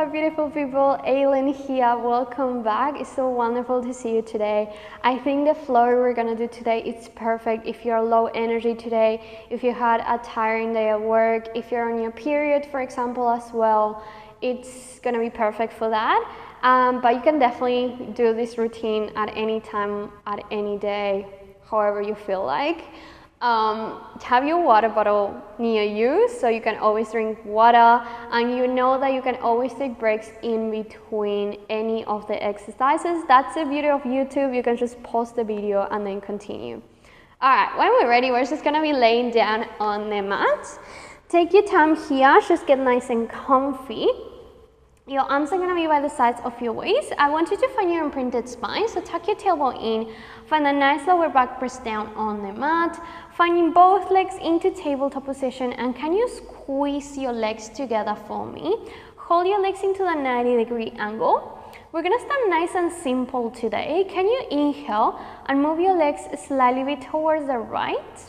Hello beautiful people, Aylen here, welcome back. It's so wonderful to see you today. I think the flow we're gonna do today is perfect if you're low energy today, if you had a tiring day at work, if you're on your period for example as well, it's gonna be perfect for that. But you can definitely do this routine at any time, at any day, however you feel like. Have your water bottle near you so you can always drink water, and you know that you can always take breaks in between any of the exercises. That's the beauty of YouTube. You can just pause the video and then continue. Alright, when we're ready, we're just gonna be laying down on the mat. Take your time here, just get nice and comfy. Your arms are going to be by the sides of your waist. I want you to find your imprinted spine, so tuck your tailbone in, find a nice lower back press down on the mat, finding both legs into tabletop position, and can you squeeze your legs together for me? Hold your legs into the 90-degree angle. We're going to start nice and simple today. Can you inhale and move your legs slightly bit towards the right?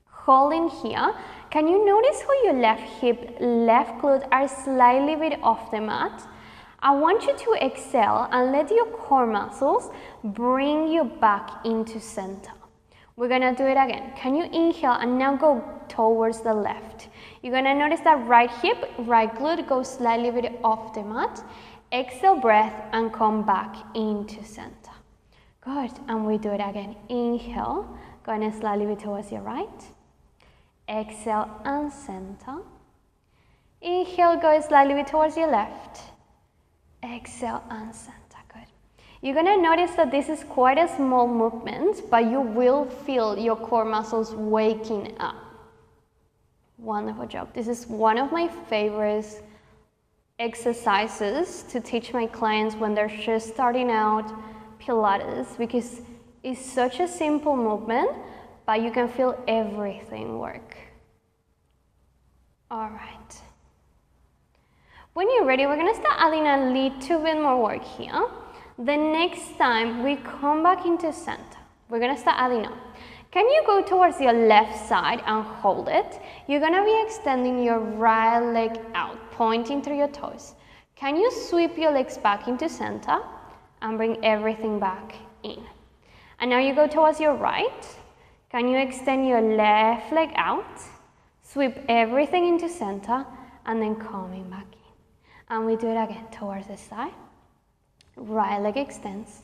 Hold in here. Can you notice how your left hip, left glute are slightly bit off the mat? I want you to exhale and let your core muscles bring you back into center. We're gonna do it again. Can you inhale and now go towards the left? You're gonna notice that right hip, right glute goes slightly bit off the mat. Exhale, breath, and come back into center. Good, and we do it again. Inhale, going slightly bit towards your right. Exhale and center. Inhale, go slightly bit towards your left. Exhale and center. Good. You're going to notice that this is quite a small movement, but you will feel your core muscles waking up. Wonderful job. This is one of my favorite exercises to teach my clients when they're just starting out Pilates, because it's such a simple movement, but you can feel everything work. All right. When you're ready, we're gonna start adding a little bit more work here. The next time we come back into center, we're gonna start adding up. Can you go towards your left side and hold it? You're gonna be extending your right leg out, pointing through your toes. Can you sweep your legs back into center and bring everything back in? And now you go towards your right. Can you extend your left leg out, sweep everything into center, and then coming back in. And we do it again, towards the side. Right leg extends,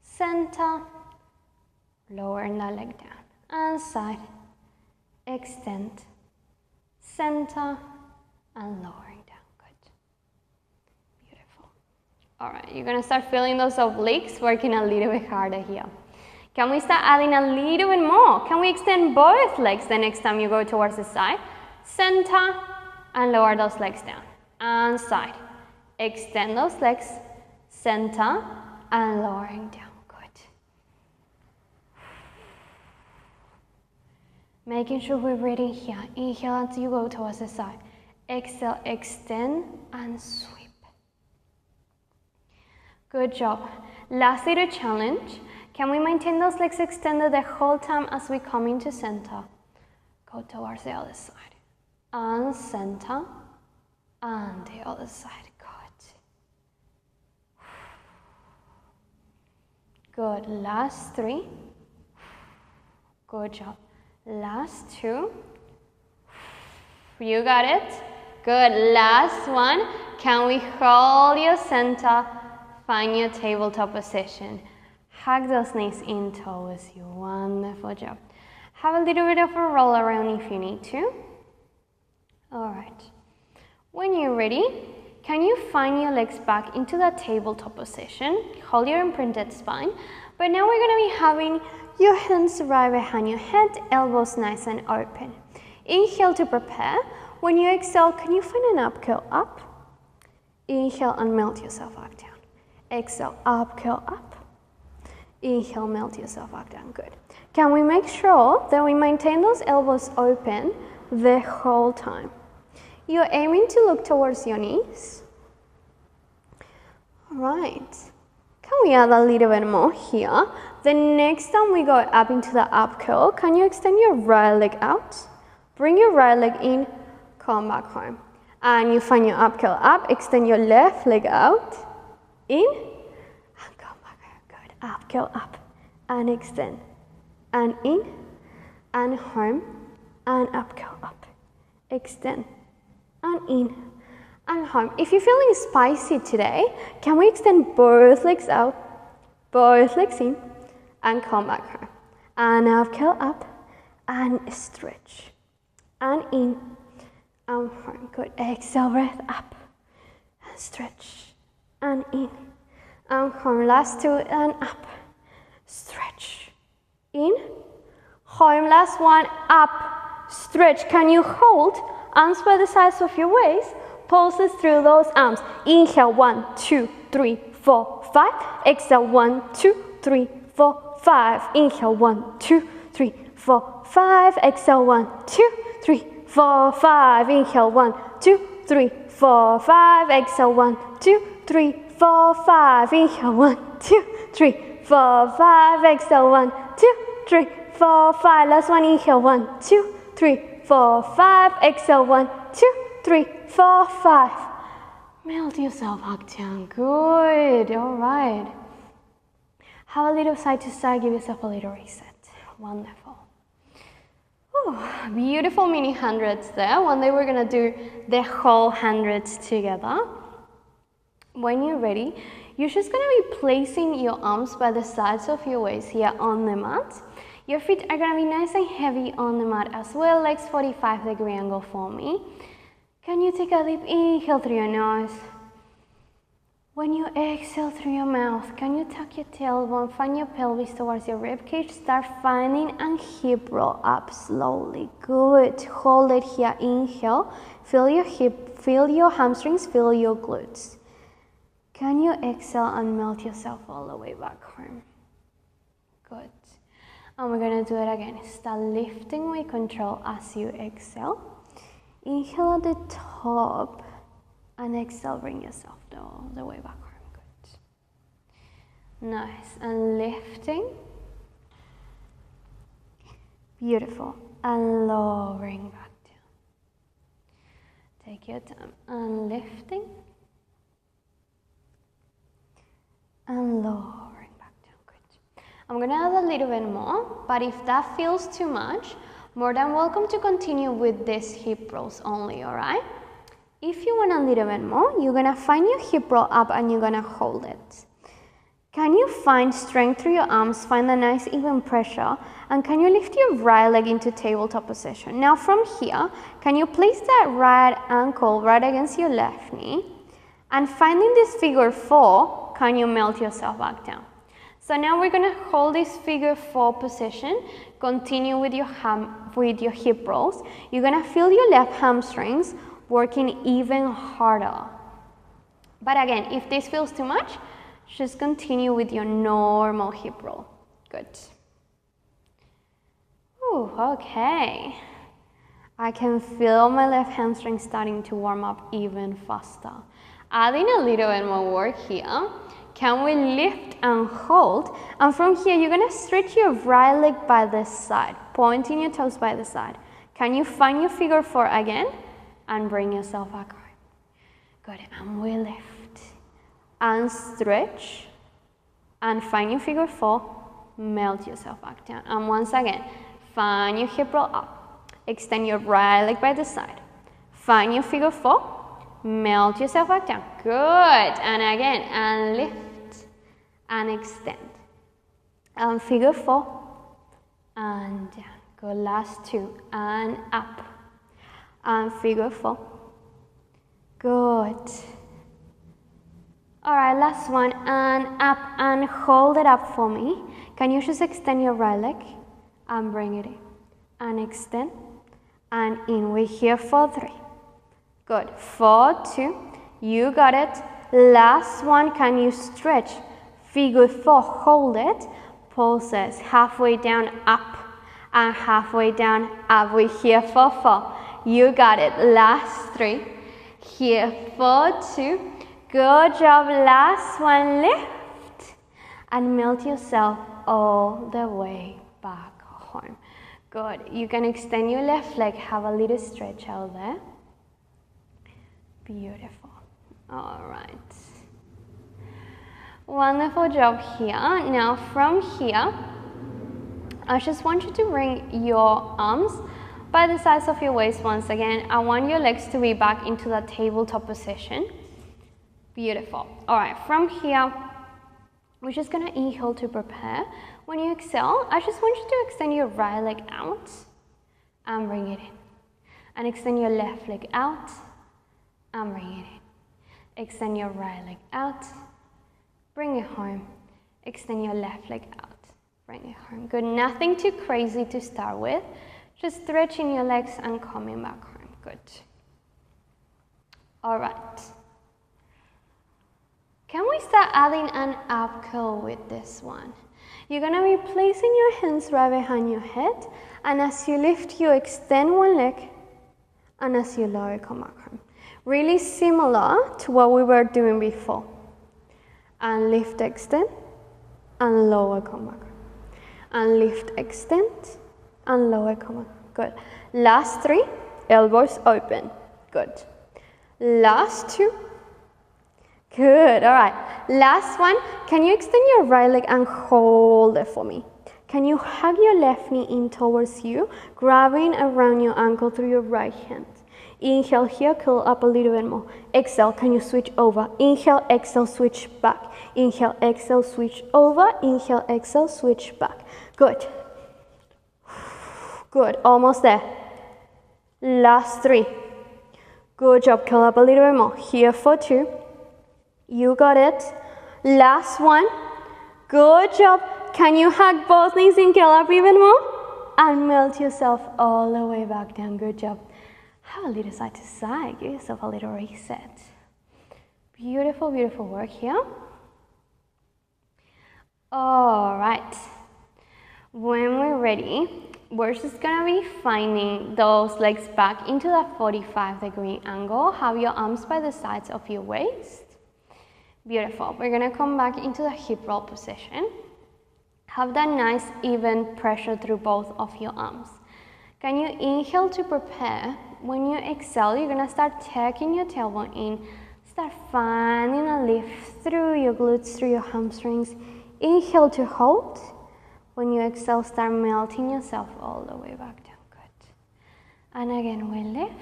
center, lowering that leg down, and side, extend, center, and lowering down. Good. Beautiful. All right, you're gonna start feeling those obliques working a little bit harder here. Can we start adding a little bit more? Can we extend both legs the next time you go towards the side? Center, and lower those legs down. And side. Extend those legs, center, and lowering down. Good. Making sure we're breathing here. Inhale until you go towards the side. Exhale, extend, and sweep. Good job. Last little challenge. Can we maintain those legs extended the whole time as we come into center? Go towards the other side. And center. And the other side. Good. Good. Last 3. Good job. Last 2. You got it. Good. Last 1. Can we hold your center? Find your tabletop position. Hug those knees in towards you. Wonderful job. Have a little bit of a roll around if you need to. All right. When you're ready, can you find your legs back into that tabletop position? Hold your imprinted spine. But now we're going to be having your hands right behind your head, elbows nice and open. Inhale to prepare. When you exhale, can you find an up, curl up? Inhale and melt yourself back down. Exhale, up, curl up. Inhale, melt yourself back down. Good. Can we make sure that we maintain those elbows open the whole time? You're aiming to look towards your knees. All right. Can we add a little bit more here? The next time we go up into the up curl, can you extend your right leg out? Bring your right leg in, come back home. And you find your up, curl up, extend your left leg out, in, and come back, good, up, curl up, and extend, and in, and home, and up, curl up, extend, and in, and home. If you're feeling spicy today, can we extend both legs out, both legs in, and come back home, and up, curl up, and stretch, and in, and home, good, exhale, breath up, and stretch, and in, and home, last two, and up, stretch, in, home, last one, up, stretch. Can you hold arms by the sides of your waist, pulses through those arms, inhale, 1, 2, 3, 4, 5, exhale, 1, 2, 3, 4, 5, inhale, 1, 2, 3, 4, 5, exhale, 1, 2, 3, 4, 5, inhale, 1, 2, 3, 4, 5, exhale, 1, 2, 3, 4, 5, inhale, 1, 2, 3, 4, 5, exhale, 1, 2, 3, 4, 5, last one, inhale, 1, 2, 3, 4, 5, exhale, 1, 2, 3, 4, 5. Melt yourself back down, good, all right. Have a little side to side, give yourself a little reset, wonderful. Ooh, beautiful mini hundreds there. One day we're gonna do the whole hundreds together. When you're ready, you're just gonna be placing your arms by the sides of your waist here on the mat. Your feet are gonna be nice and heavy on the mat as well, legs 45-degree angle for me. Can you take a deep inhale through your nose? When you exhale through your mouth, can you tuck your tailbone, find your pelvis towards your ribcage, start finding and hip roll up slowly. Good. Hold it here. Inhale. Feel your hip, feel your hamstrings, feel your glutes. Can you exhale and melt yourself all the way back home? Good. And we're going to do it again. Start lifting with control as you exhale. Inhale at the top and exhale, bring yourself all the way back home. Good. Nice. And lifting. Beautiful. And lowering back down. Take your time. And lifting. And lowering back down. Good. I'm going to add a little bit more, but if that feels too much, more than welcome to continue with these hip rolls only, alright? If you want a little bit more, you're going to find your hip roll up and you're going to hold it. Can you find strength through your arms, find a nice even pressure, and can you lift your right leg into tabletop position? Now from here, can you place that right ankle right against your left knee, and finding this figure 4, can you melt yourself back down? So now we're going to hold this figure 4 position, continue with your hip rolls. You're going to feel your left hamstrings working even harder. But again, if this feels too much, just continue with your normal hip roll. Good. Ooh, okay. I can feel my left hamstring starting to warm up even faster. Adding a little bit more work here. Can we lift and hold? And from here, you're going to stretch your right leg by the side, pointing your toes by the side. Can you find your figure 4 again? And bring yourself back home. Good, and we lift. And stretch. And find your figure 4. Melt yourself back down. And once again, find your hip roll up. Extend your right leg by the side. Find your figure 4. Melt yourself back down. Good. And again, and lift. And extend. And figure 4. And down. Good, last 2. And up. And figure 4. Good. Alright, last one. And up and hold it up for me. Can you just extend your right leg and bring it in? And extend. And in. We're here for 3. Good. 4, 2. You got it. Last one. Can you stretch? Figure 4. Hold it. Pulses. Halfway down, up. And halfway down, up. We're here for 4. You got it. Last 3. Here for 2. Good job. Last one. Lift. And melt yourself all the way back home. Good. You can extend your left leg. Have a little stretch out there. Beautiful. All right. Wonderful job here. Now from here, I just want you to bring your arms by the sides of your waist once again. I want your legs to be back into that tabletop position. Beautiful. All right, from here, we're just gonna inhale to prepare. When you exhale, I just want you to extend your right leg out and bring it in. And extend your left leg out and bring it in. Extend your right leg out, bring it home. Extend your left leg out, bring it home. Good, nothing too crazy to start with. Just stretching your legs and coming back home. Good. All right. Can we start adding an up curl with this one? You're gonna be placing your hands right behind your head, and as you lift, you extend one leg, and as you lower, come back home. Really similar to what we were doing before. And lift, extend, and lower, come back. And lift, extend, and lower, come back. Good. Last 3, elbows open. Good. Last 2. Good. All right. Last one. Can you extend your right leg and hold it for me? Can you hug your left knee in towards you, grabbing around your ankle through your right hand? Inhale here, curl up a little bit more. Exhale, can you switch over? Inhale, exhale, switch back. Inhale, exhale, switch over. Inhale, exhale, switch back. Good. Good, almost there. Last 3. Good job, curl up a little bit more. Here for 2. You got it. Last one. Good job. Can you hug both knees and curl up even more? And melt yourself all the way back down. Good job. Have a little side to side. Give yourself a little reset. Beautiful, beautiful work here. All right. When we're ready, we're just gonna be finding those legs back into that 45-degree angle. Have your arms by the sides of your waist. Beautiful. We're gonna come back into the hip roll position. Have that nice even pressure through both of your arms. Can you inhale to prepare? When you exhale, you're gonna start tucking your tailbone in. Start finding a lift through your glutes, through your hamstrings. Inhale to hold. When you exhale, start melting yourself all the way back down. Good. And again, we lift.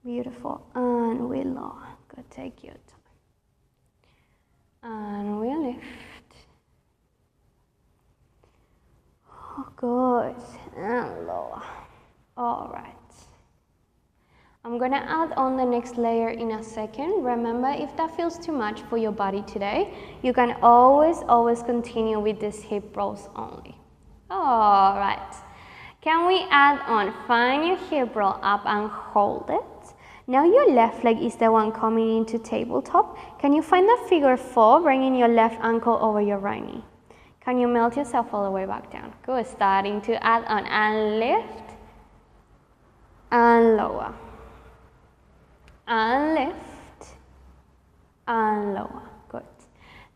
Beautiful. And we lower. Good. Take your time. And we lift. Oh, good. And lower. All right. I'm going to add on the next layer in a second. Remember, if that feels too much for your body today, you can always continue with these hip rolls only. All right. Can we add on? Find your hip roll up and hold it. Now your left leg is the one coming into tabletop. Can you find that figure 4, bringing your left ankle over your right knee? Can you melt yourself all the way back down? Good. Starting to add on and lift and lower. And lift and lower. Good.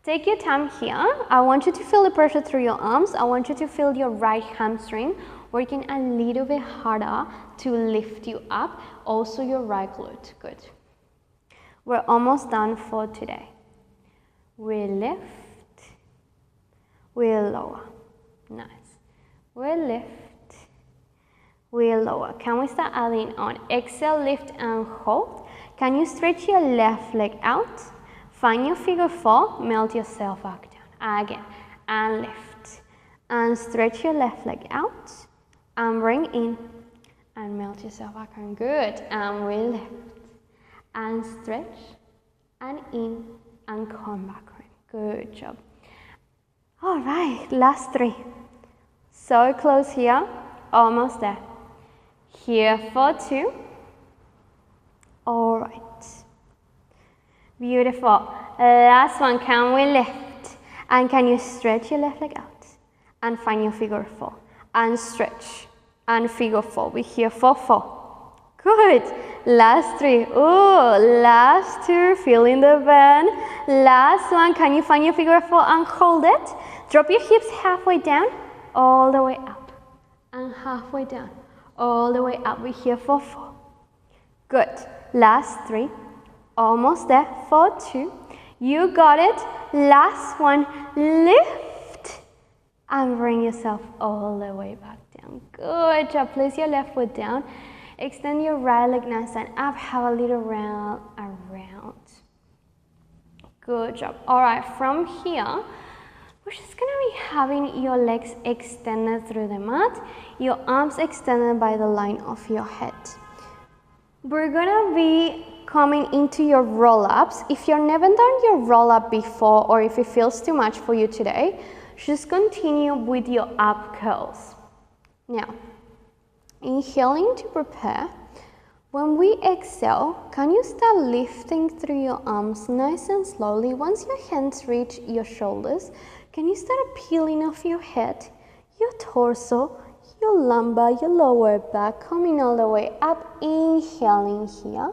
Take your time here. I want you to feel the pressure through your arms. I want you to feel your right hamstring working a little bit harder to lift you up. Also your right glute. Good. We're almost done for today. We lift. We lower. Nice. We lift. We lower. Can we start adding on? Exhale, lift and hold. Can you stretch your left leg out? Find your figure 4, melt yourself back down. Again, and lift. And stretch your left leg out. And bring in. And melt yourself back down. Good. And we lift. And stretch. And in. And come back in. Good job. All right, last 3. So close here. Almost there. Here for 2. All right. Beautiful. Last one. Can we lift? And can you stretch your left leg out? And find your figure 4. And stretch. And figure 4. We're here for 4. Good. Last 3. Ooh, last 2. Feeling the bend. Last one. Can you find your figure 4 and hold it? Drop your hips halfway down. All the way up. And halfway down. All the way up. We're here for 4. Good. Last 3. Almost there. 4, 2. You got it. Last one. Lift. And bring yourself all the way back down. Good job. Place your left foot down. Extend your right leg nice and up. Have a little round around. Good job. All right, from here, we're just gonna be having your legs extended through the mat, your arms extended by the line of your head. We're gonna be coming into your roll-ups. If you've never done your roll-up before, or if it feels too much for you today, just continue with your up curls. Now, inhaling to prepare. When we exhale, can you start lifting through your arms nice and slowly? Once your hands reach your shoulders, can you start peeling off your head, your torso, your lumbar, your lower back, coming all the way up, inhaling here.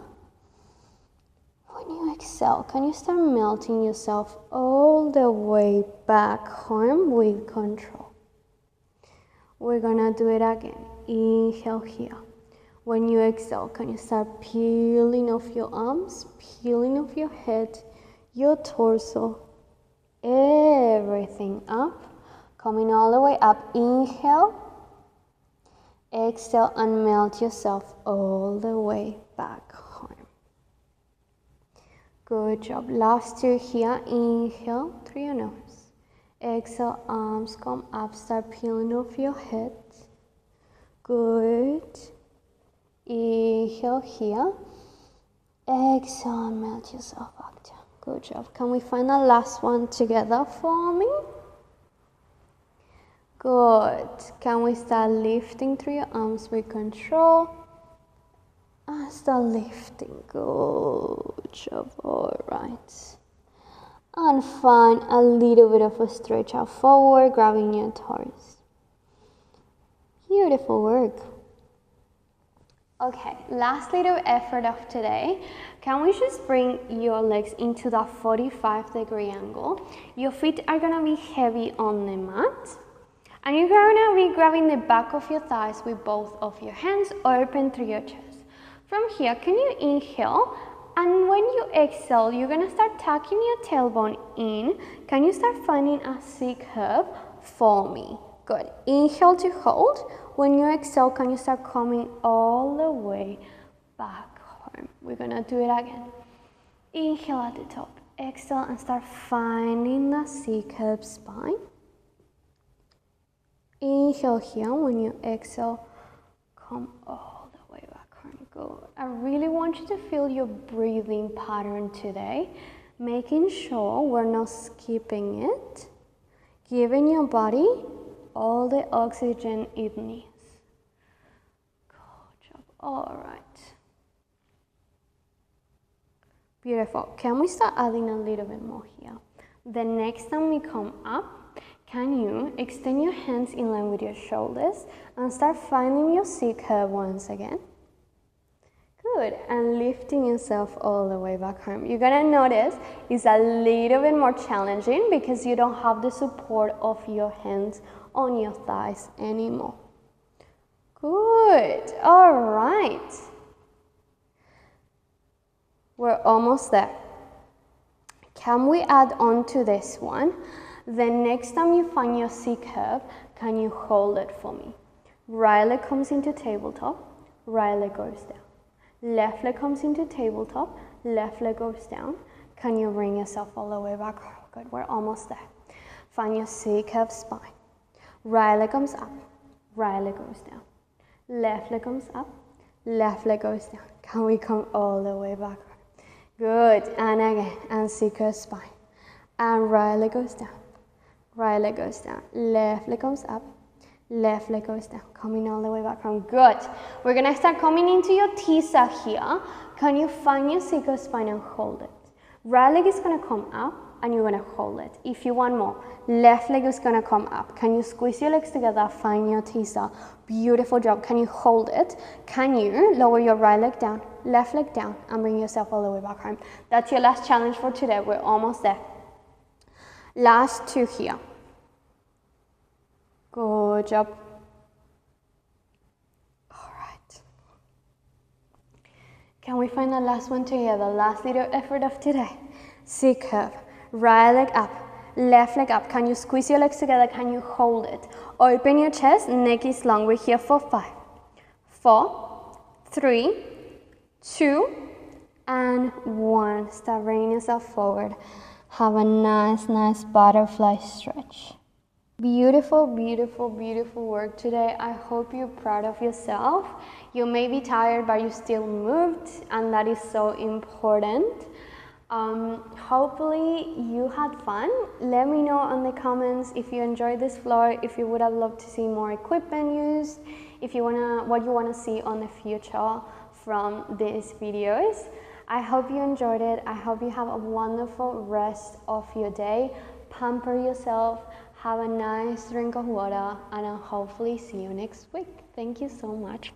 When you exhale, can you start melting yourself all the way back home with control? We're gonna do it again. Inhale here. When you exhale, can you start peeling off your arms, peeling off your head, your torso, everything up, coming all the way up. Inhale, exhale, and melt yourself all the way back home. Good job. Last 2 here. Inhale through your nose. Exhale, arms come up, start peeling off your head. Good. Inhale here. Exhale and melt yourself back down. Good job. Can we find the last one together for me? Good. Can we start lifting through your arms with control? And start lifting. Good job. Alright. And find a little bit of a stretch out forward, grabbing your toes. Beautiful work. Okay, last little effort of today. Can we just bring your legs into that 45-degree angle? Your feet are gonna be heavy on the mat. And you're gonna be grabbing the back of your thighs with both of your hands open through your chest. From here, can you inhale? And when you exhale, you're gonna start tucking your tailbone in. Can you start finding a C curve for me? Good. Inhale to hold. When you exhale, can you start coming all the way back home? We're gonna do it again. Inhale at the top. Exhale and start finding the C-curve spine. Inhale here. When you exhale, come all the way back home. Good. I really want you to feel your breathing pattern today, making sure we're not skipping it, giving your body all the oxygen it needs. Good job. All right. Beautiful. Can we start adding a little bit more here? The next time we come up, can you extend your hands in line with your shoulders and start finding your C-curve once again? Good. And lifting yourself all the way back home. You're gonna notice it's a little bit more challenging because you don't have the support of your hands on your thighs anymore. Good. All right. We're almost there. Can we add on to this one? The next time you find your C-curve, can you hold it for me? Right leg comes into tabletop, right leg goes down. Left leg comes into tabletop, left leg goes down. Can you bring yourself all the way back? Good, we're almost there. Find your C-curve spine. Right leg comes up, right leg goes down. Left leg comes up, left leg goes down. Can we come all the way back? Good, and again, and C-curve spine. And right leg goes down, right leg goes down. Left leg comes up, left leg goes down. Coming all the way back from. Good. We're gonna start coming into your tisa here. Can you find your C-curve spine and hold it? Right leg is gonna come up, and you're gonna hold it. If you want more, left leg is gonna come up. Can you squeeze your legs together, find your tisa? Beautiful job. Can you hold it? Can you lower your right leg down, left leg down, and bring yourself all the way back home? That's your last challenge for today. We're almost there. Last 2 here. Good job. All right. Can we find the last one together? Last little effort of today. C curve. Right leg up, left leg up. Can you squeeze your legs together? Can you hold it? Open your chest, neck is long. We're here for 5, 4, 3, 2, and 1. Start bringing yourself forward. Have a nice butterfly stretch. Beautiful, beautiful, beautiful work today. I hope you're proud of yourself. You may be tired, but you still moved, and that is so important. Hopefully you had fun. Let me know in the comments if you enjoyed this floor, if you would have loved to see more equipment used, if you what you want to see on the future from these videos. I hope you enjoyed it. I hope you have a wonderful rest of your day. Pamper yourself, have a nice drink of water, and I'll hopefully see you next week. Thank you so much.